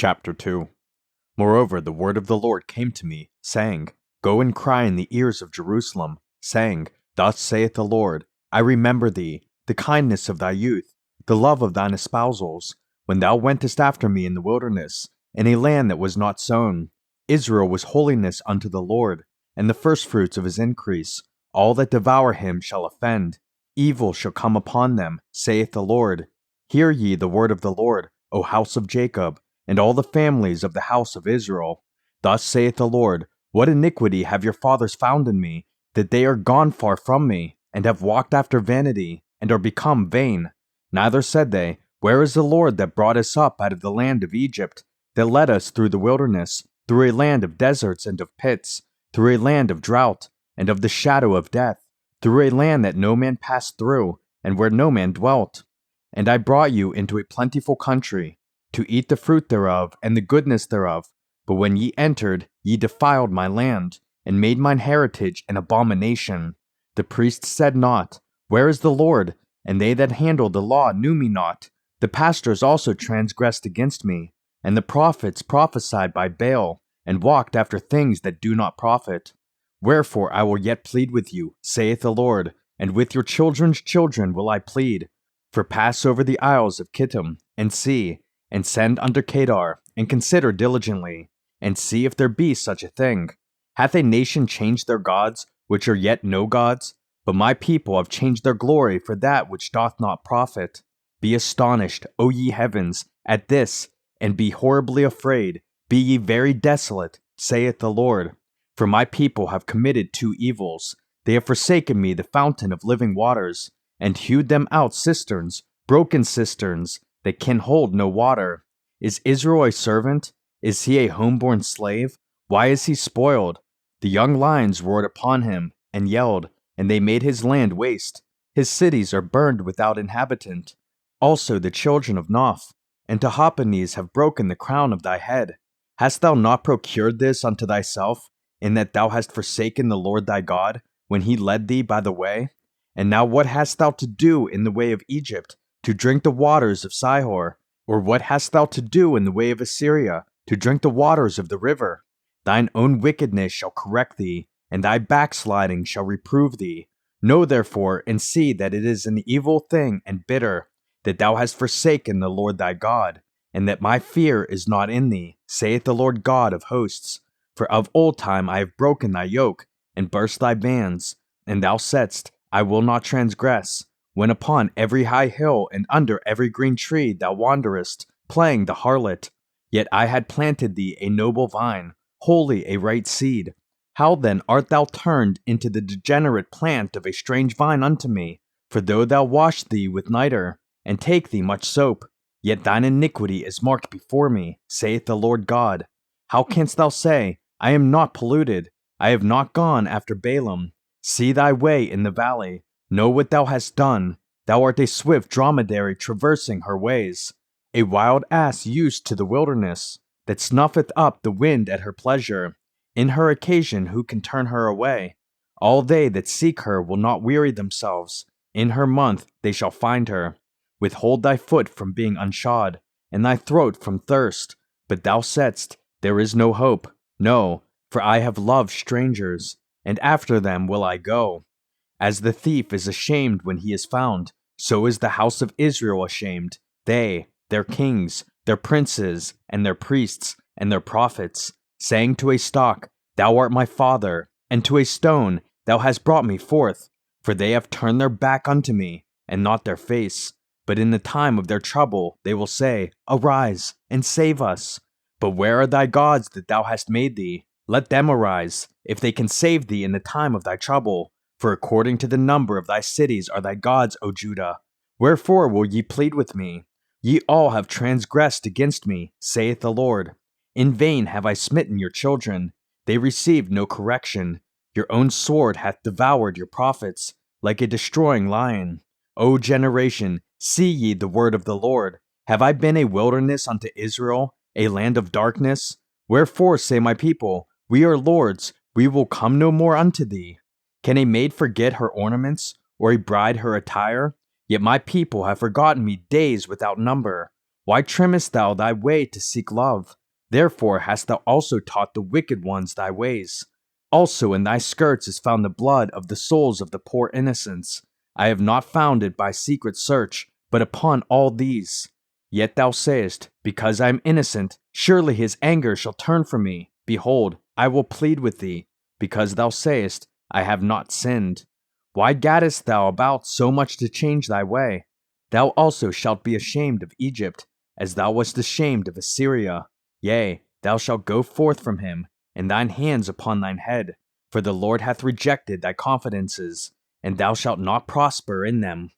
Chapter 2. Moreover, the word of the Lord came to me, saying, Go and cry in the ears of Jerusalem, saying, Thus saith the Lord, I remember thee, the kindness of thy youth, the love of thine espousals, when thou wentest after me in the wilderness, in a land that was not sown. Israel was holiness unto the Lord, and the firstfruits of his increase. All that devour him shall offend. Evil shall come upon them, saith the Lord. Hear ye the word of the Lord, O house of Jacob, and all the families of the house of Israel. Thus saith the Lord, What iniquity have your fathers found in me, that they are gone far from me, and have walked after vanity, and are become vain? Neither said they, Where is the Lord that brought us up out of the land of Egypt, that led us through the wilderness, through a land of deserts and of pits, through a land of drought, and of the shadow of death, through a land that no man passed through, and where no man dwelt? And I brought you into a plentiful country, to eat the fruit thereof, and the goodness thereof. But when ye entered, ye defiled my land, and made mine heritage an abomination. The priests said not, Where is the Lord? And they that handled the law knew me not. The pastors also transgressed against me, and the prophets prophesied by Baal, and walked after things that do not profit. Wherefore I will yet plead with you, saith the Lord, and with your children's children will I plead. For pass over the isles of Kittim, and see, and send unto Kedar, and consider diligently, and see if there be such a thing. Hath a nation changed their gods, which are yet no gods? But my people have changed their glory for that which doth not profit. Be astonished, O ye heavens, at this, and be horribly afraid. Be ye very desolate, saith the Lord. For my people have committed two evils. They have forsaken me, the fountain of living waters, and hewed them out cisterns, broken cisterns, that can hold no water. Is Israel a servant? Is he a homeborn slave? Why is he spoiled? The young lions roared upon him, and yelled, and they made his land waste. His cities are burned without inhabitant. Also the children of Noph and Tahpanhes have broken the crown of thy head. Hast thou not procured this unto thyself, in that thou hast forsaken the Lord thy God, when he led thee by the way? And now what hast thou to do in the way of Egypt, to drink the waters of Sihor? Or what hast thou to do in the way of Assyria, to drink the waters of the river? Thine own wickedness shall correct thee, and thy backsliding shall reprove thee. Know therefore, and see that it is an evil thing and bitter, that thou hast forsaken the Lord thy God, and that my fear is not in thee, saith the Lord God of hosts. For of old time I have broken thy yoke, and burst thy bands, and thou saidst, I will not transgress, when upon every high hill and under every green tree thou wanderest, playing the harlot. Yet I had planted thee a noble vine, wholly a right seed. How then art thou turned into the degenerate plant of a strange vine unto me? For though thou wash thee with nitre, and take thee much soap, yet thine iniquity is marked before me, saith the Lord God. How canst thou say, I am not polluted, I have not gone after Balaam? See thy way in the valley, know what thou hast done. Thou art a swift dromedary traversing her ways, a wild ass used to the wilderness, that snuffeth up the wind at her pleasure. In her occasion who can turn her away? All they that seek her will not weary themselves. In her month they shall find her. Withhold thy foot from being unshod, and thy throat from thirst. But thou saidst, There is no hope. No, for I have loved strangers, and after them will I go. As the thief is ashamed when he is found, so is the house of Israel ashamed, they, their kings, their princes, and their priests, and their prophets, saying to a stock, Thou art my father, and to a stone, Thou hast brought me forth. For they have turned their back unto me, and not their face. But in the time of their trouble they will say, Arise, and save us. But where are thy gods that thou hast made thee? Let them arise, if they can save thee in the time of thy trouble. For according to the number of thy cities are thy gods, O Judah. Wherefore will ye plead with me? Ye all have transgressed against me, saith the Lord. In vain have I smitten your children. They received no correction. Your own sword hath devoured your prophets, like a destroying lion. O generation, see ye the word of the Lord. Have I been a wilderness unto Israel, a land of darkness? Wherefore say my people, We are lords, we will come no more unto thee. Can a maid forget her ornaments, or a bride her attire? Yet my people have forgotten me days without number. Why trimmest thou thy way to seek love? Therefore hast thou also taught the wicked ones thy ways. Also in thy skirts is found the blood of the souls of the poor innocents. I have not found it by secret search, but upon all these. Yet thou sayest, because I am innocent, surely his anger shall turn from me. Behold, I will plead with thee, because thou sayest, I have not sinned. Why gaddest thou about so much to change thy way? Thou also shalt be ashamed of Egypt, as thou wast ashamed of Assyria. Yea, thou shalt go forth from him, and thine hands upon thine head, for the Lord hath rejected thy confidences, and thou shalt not prosper in them.